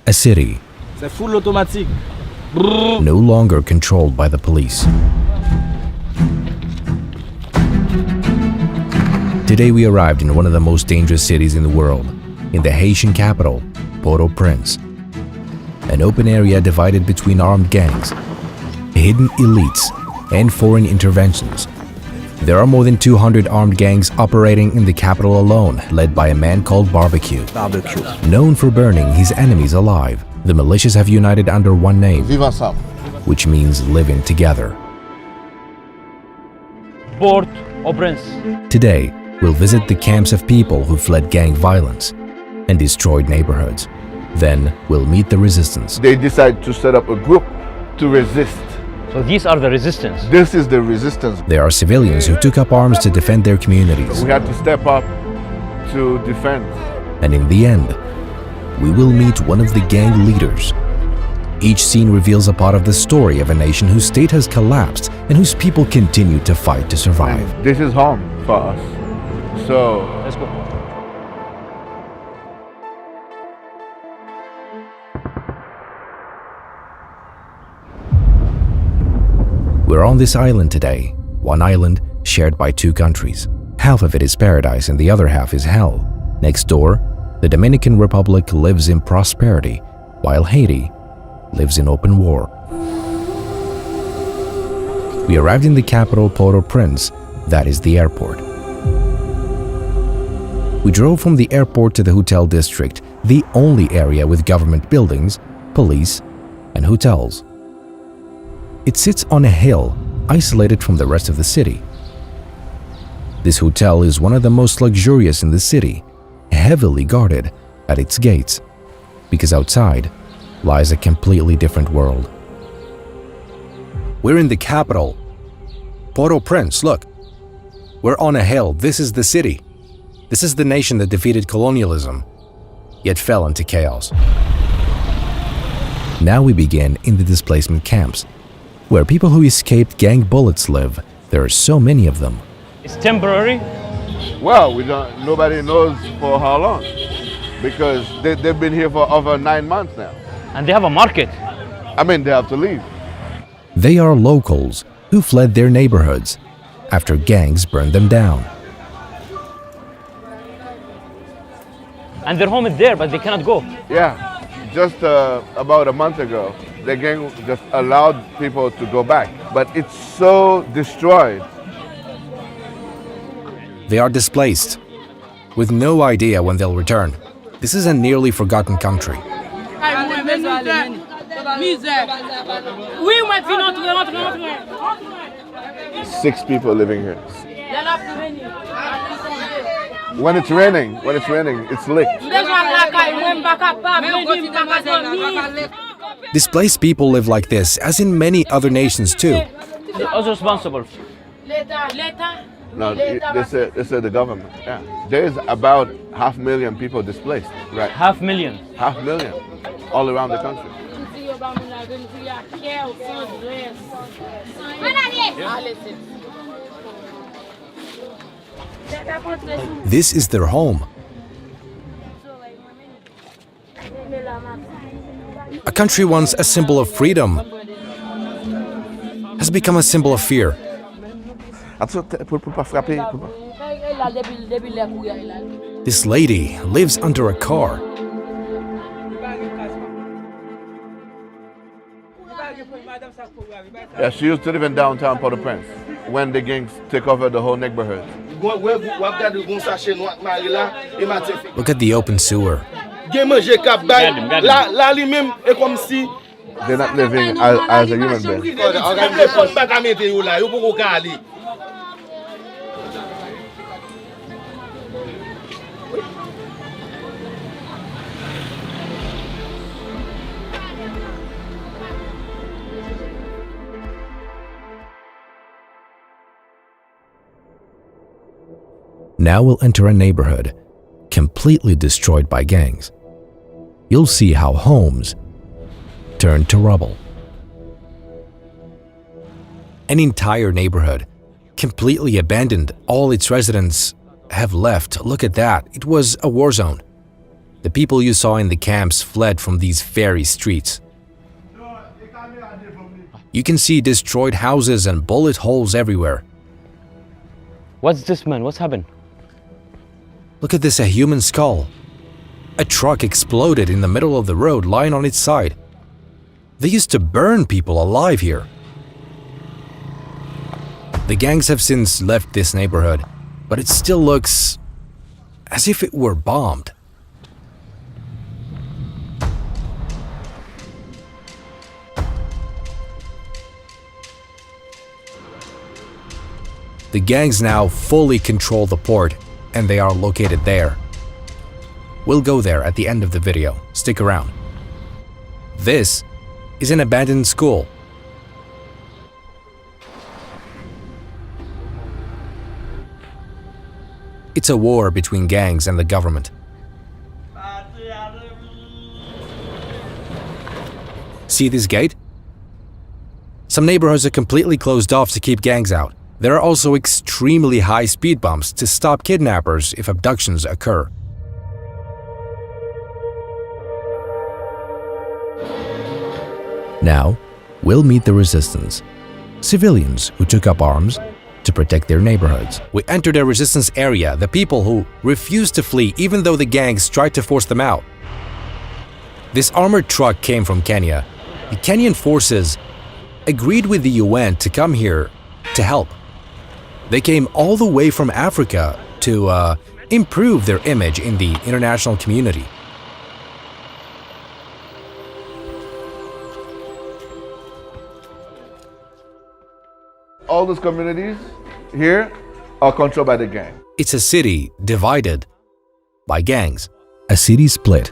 A city C'est full automatique. no longer controlled by the police. Today we arrived in one of the most dangerous cities in the world, in the Haitian capital, Port-au-Prince. An open area divided between armed gangs, hidden elites, and foreign interventions. There are more than 200 armed gangs operating in the capital alone, led by a man called Barbecue. Known for burning his enemies alive, the militias have united under one name, which means living together. Port-au-Prince. Today, we'll visit the camps of people who fled gang violence and destroyed neighborhoods. Then, we'll meet the resistance. They decided to set up a group to resist. So these are the resistance. This is the resistance. There are civilians who took up arms to defend their communities. We had to step up to defend. And in the end, we will meet one of the gang leaders. Each scene reveals a part of the story of a nation whose state has collapsed and whose people continue to fight to survive. This is home for us. So Let's go. We're on this island today, one island shared by two countries. Half of it is paradise and the other half is hell. Next door, the Dominican Republic lives in prosperity, while Haiti lives in open war. We arrived in the capital Port-au-Prince, that is the airport. We drove from the airport to the hotel district, the only area with government buildings, police, and hotels. It sits on a hill, isolated from the rest of the city. This hotel is one of the most luxurious in the city, heavily guarded at its gates, because outside lies a completely different world. We're in the capital, Port-au-Prince, look. We're on a hill, this is the city. This is the nation that defeated colonialism, yet fell into chaos. Now we begin in the displacement camps, where people who escaped gang bullets live. There are so many of them. It's temporary. well, nobody knows for how long, because they've been here for over 9 months now. And they have a market. I mean, they have to leave. They are locals who fled their neighborhoods after gangs burned them down. And their home is there, but they cannot go. Yeah, just about a month ago, the gang just allowed people to go back, but it's so destroyed. They are displaced, with no idea when they'll return. This is a nearly forgotten country. 6 people living here. When it's raining, it's licked. Displaced people live like this, as in many other nations too. They are responsible. No, they say the government. Yeah, there's about 500,000 people displaced, right? 500,000. 500,000, all around the country. This is their home. A country once a symbol of freedom has become a symbol of fear. This lady lives under a car. Yeah, she used to live in downtown Port-au-Prince when the gangs take over the whole neighborhood. Look at the open sewer. They're not living as a human being. Now we'll enter a neighborhood completely destroyed by gangs. You'll see how homes turned to rubble. An entire neighborhood, completely abandoned. All its residents have left. Look at that. It was a war zone. The people you saw in the camps fled from these very streets. You can see destroyed houses and bullet holes everywhere. What's this, man? What's happened? Look at this, a human skull. A truck exploded in the middle of the road, lying on its side. They used to burn people alive here. The gangs have since left this neighborhood, but it still looks as if it were bombed. The gangs now fully control the port, and they are located there. We'll go there at the end of the video. Stick around. This is an abandoned school. It's a war between gangs and the government. See this gate? Some neighborhoods are completely closed off to keep gangs out. There are also extremely high speed bumps to stop kidnappers if abductions occur. Now, we'll meet the resistance. Civilians who took up arms to protect their neighborhoods. We entered a resistance area, the people who refused to flee even though the gangs tried to force them out. This armored truck came from Kenya. The Kenyan forces agreed with the UN to come here to help. They came all the way from Africa to improve their image in the international community. All those communities here are controlled by the gang. It's a city divided by gangs. A city split,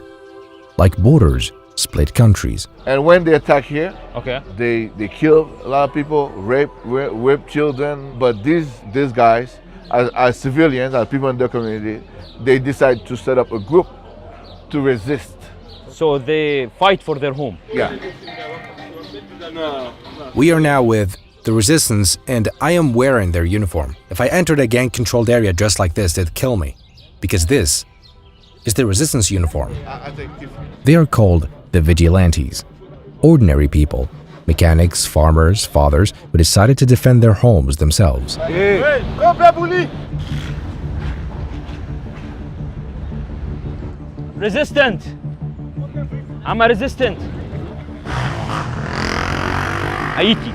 like borders split countries. And when they attack here, Okay. they kill a lot of people, rape children. But these guys, as civilians, as people in their community, they decide to set up a group to resist. So they fight for their home. Yeah. We are now with the resistance, and I am wearing their uniform. If I entered a gang-controlled area dressed like this, they'd kill me, because this is the resistance uniform. They are called the vigilantes, ordinary people, mechanics, farmers, fathers who decided to defend their homes themselves. Resistant. I'm a resistant. Haiti.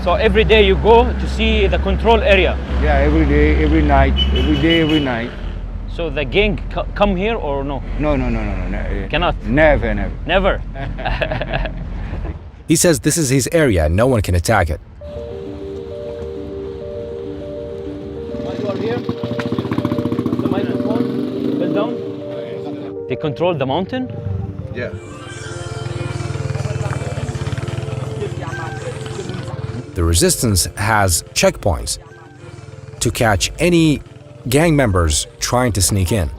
So every day you go to see the control area. Yeah, every day, every night, every day, every night. So the gang come here or no? No. Cannot. Never. Never. He says this is his area and no one can attack it. You are here. The microphone. Bend down. They control the mountain. Yeah. The resistance has checkpoints to catch any gang members trying to sneak in.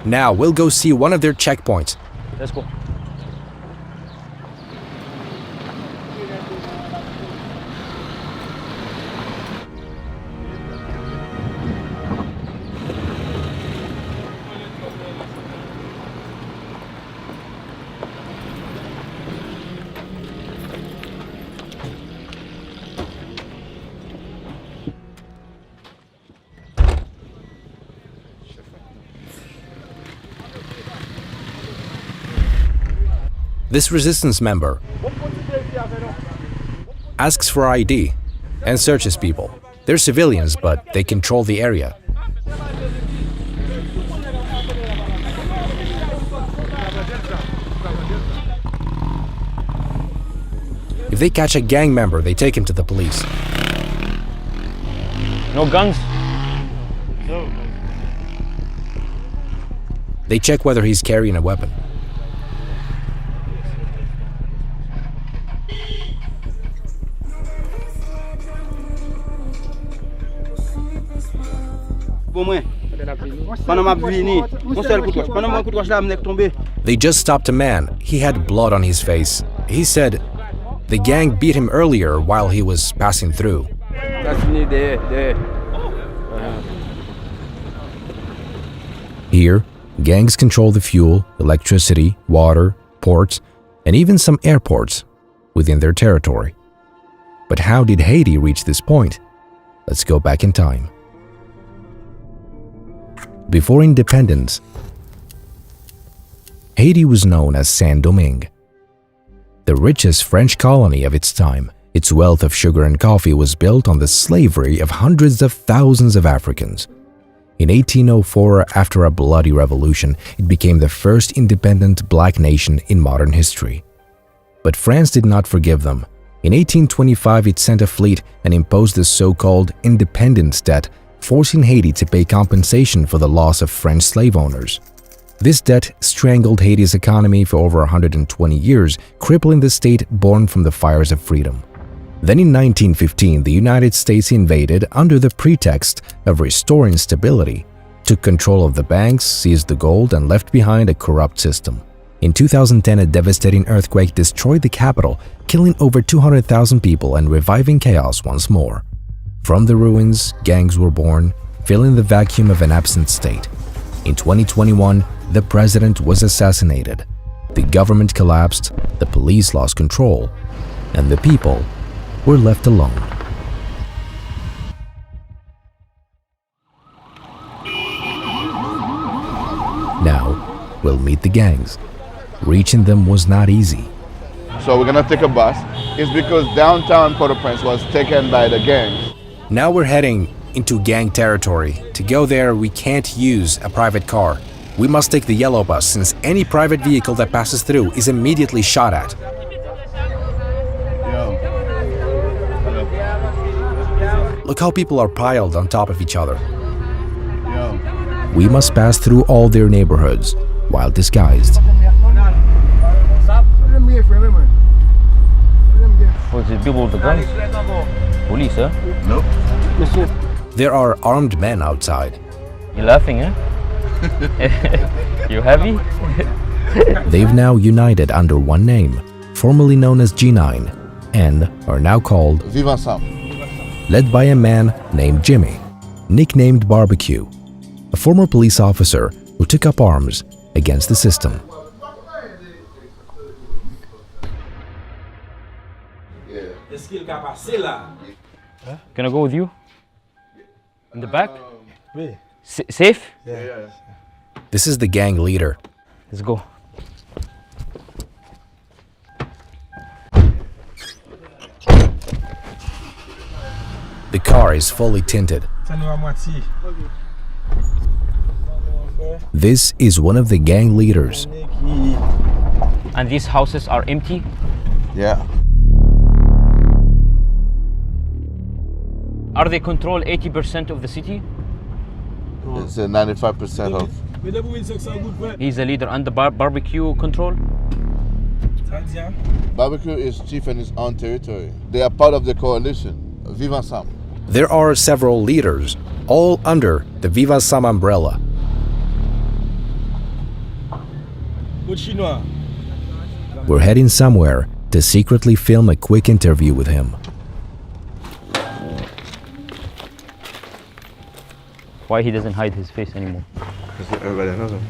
Now we'll go see one of their checkpoints. Let's go. This resistance member asks for ID and searches people. They're civilians, but they control the area. If they catch a gang member, they take him to the police. No guns. They check whether he's carrying a weapon. They just stopped a man. He had blood on his face. He said the gang beat him earlier while he was passing through. Kat sini there. Here, gangs control the fuel, electricity, water, ports, and even some airports within their territory. But how did Haiti reach this point? Let's go back in time. Before independence, Haiti was known as Saint-Domingue, the richest French colony of its time. Its wealth of sugar and coffee was built on the slavery of hundreds of thousands of Africans. In 1804, after a bloody revolution, it became the first independent black nation in modern history. But France did not forgive them. In 1825, it sent a fleet and imposed the so-called independence debt, forcing Haiti to pay compensation for the loss of French slave owners. This debt strangled Haiti's economy for over 120 years, crippling the state born from the fires of freedom. Then in 1915, the United States invaded under the pretext of restoring stability, took control of the banks, seized the gold, and left behind a corrupt system. In 2010, a devastating earthquake destroyed the capital, killing over 200,000 people and reviving chaos once more. From the ruins, gangs were born, filling the vacuum of an absent state. In 2021, the president was assassinated, the government collapsed, the police lost control, and the people were left alone. Now, we'll meet the gangs. Reaching them was not easy. So we're gonna take a bus. It's because downtown Port-au-Prince was taken by the gangs. Now we're heading into gang territory. To go there, we can't use a private car. We must take the yellow bus, since any private vehicle that passes through is immediately shot at. Look how people are piled on top of each other. We must pass through all their neighborhoods, while disguised. What's the people with the guns? Police, huh? Nope. There are armed men outside. You laughing, huh? You happy? They've now united under one name, formerly known as G9, and are now called Vive ensemble. led by a man named Jimmy, nicknamed Barbecue, a former police officer who took up arms against the system. Can I go with you? In the back? Safe? This is the gang leader. Let's go. The car is fully tinted. This is one of the gang leaders. And these houses are empty? Yeah. Are they control 80% of the city? It's 95% of. He's a leader and the barbecue control? Barbecue is chief in his own territory. They are part of the coalition. Vive ensemble. There are several leaders, all under the Vive Ensemble umbrella. We're heading somewhere to secretly film a quick interview with him. Why he doesn't hide his face anymore? Everybody knows him.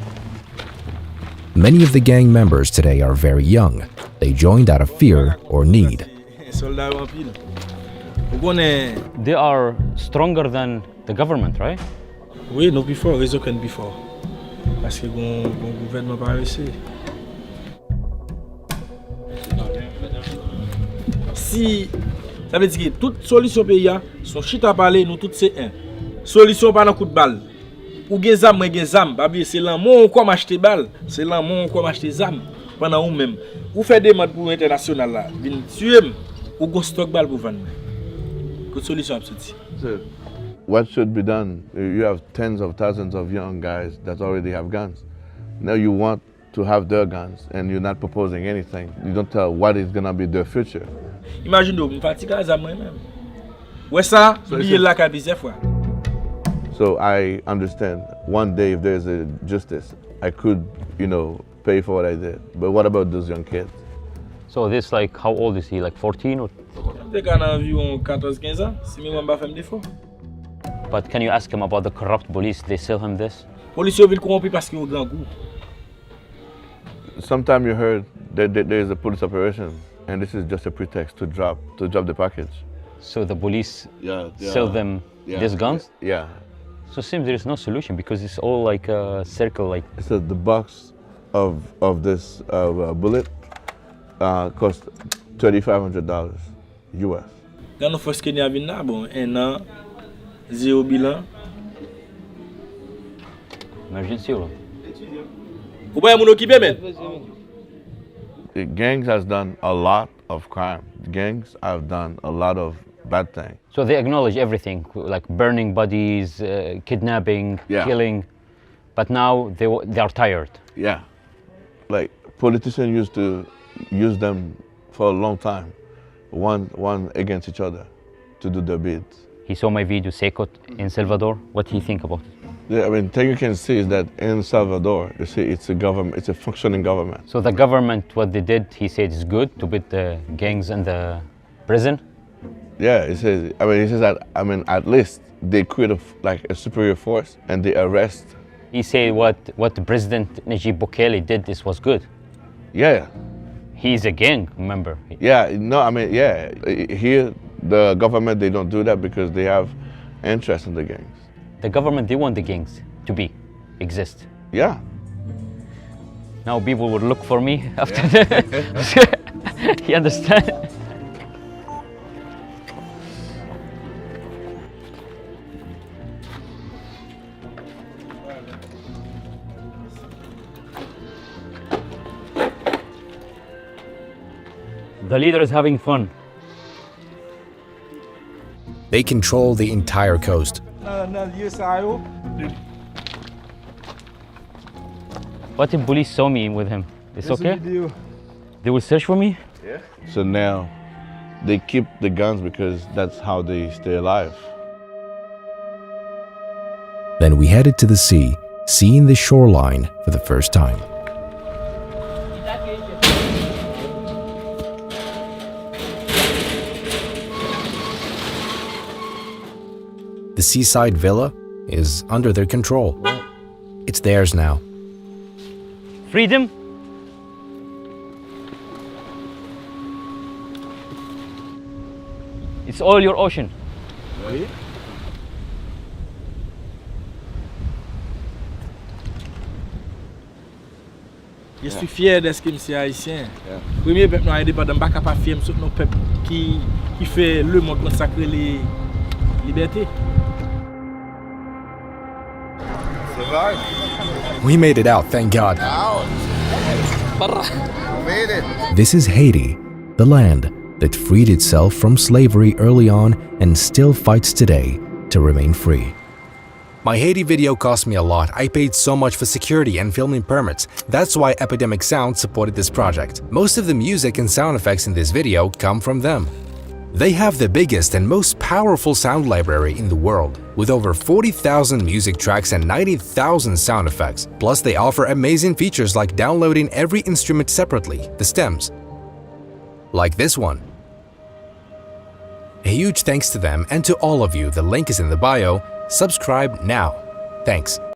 Many of the gang members today are very young. They joined out of fear or need. They are stronger than the government, right? Oui, no before, Rezo can before. Parce que le gouvernement pas réussi. Si, ça veut dire que toute solution pays a, son chita parler, nous tous c'est un. Solution pas dans coup de balle. Ou gen zam, moi gen zam, babi c'est là mon quoi m'acheter balle, c'est là mon quoi m'acheter zam pendant ou même. Ou fait des demandes pour international là, vinn tuer ou go stock balle pour vendre. Que solution absolue. So, what should be done? You have tens of thousands of young guys that already have guns. Now you want to have their guns and you're not proposing anything. You don't tell what is going to be their future. Imagine nous, fatigue à zam moi-même. Ouais ça, billet là ka bizarre fois. So I understand one day if there's a justice, I could, pay for what I did. But what about those young kids? So this, like, how old is he? Like 14 or Te ka nan environ 14-15 ans, si mi mwen ba fèm defo. But can you ask him about the corrupt police? They sell him this. Polis yo vil korompi paske yo gran kou. Sometimes you heard that there is a police operation, and this is just a pretext to drop the package. So the police Yeah, sell them these guns? Yeah. So it seems there is no solution because it's all like a circle, like So the box of this bullet cost $3,500 US. Gan nou fos Kenya vin nan, bon, 1 an, 0 bilan. emergency or Ou pa yon moun okipe men? The gangs has done a lot of crime. Gangs have done a lot of bad things. so they acknowledge everything, like burning bodies, kidnapping, Yeah. killing, but now they are tired. Yeah. Like politicians used to use them for a long time, one against each other to do their bids. He saw my video, Sekot, in Salvador. What do you think about it? Yeah, I mean, thing you can see is that in Salvador, you see, it's a government, it's a functioning government. So the government, what they did, he said is good to put the gangs in the prison. Yeah, he says that, I mean, at least they create like a superior force and they arrest. He said what the President Najib Bukele did, this was good. Yeah, He's a gang member. yeah, no, I mean, yeah, here, the government, they don't do that because they have interest in the gangs. The government, they want the gangs to exist. Yeah. Now people will look for me after that. You understand? The leader is having fun. They control the entire coast. What if police saw me with him? It's okay? They will search for me? So now they keep the guns because that's how they stay alive. Then we headed to the sea, seeing the shoreline for the first time. The seaside villa is under their control. It's theirs now. Freedom? It's all your ocean. Je suis fier d'être que je suis haïtien. Premier peuple noir indépendant, je ne suis pas fier de nos peuples qui fait le monde consacrer les libertés. We made it out, thank God. This is Haiti, the land that freed itself from slavery early on and still fights today to remain free. My Haiti video cost me a lot. I paid so much for security and filming permits. That's why Epidemic Sound supported this project. Most of the music and sound effects in this video come from them. They have the biggest and most powerful sound library in the world, with over 40,000 music tracks and 90,000 sound effects. Plus, they offer amazing features like downloading every instrument separately, the stems. Like this one. A huge thanks to them and to all of you. The link is in the bio. Subscribe now. Thanks.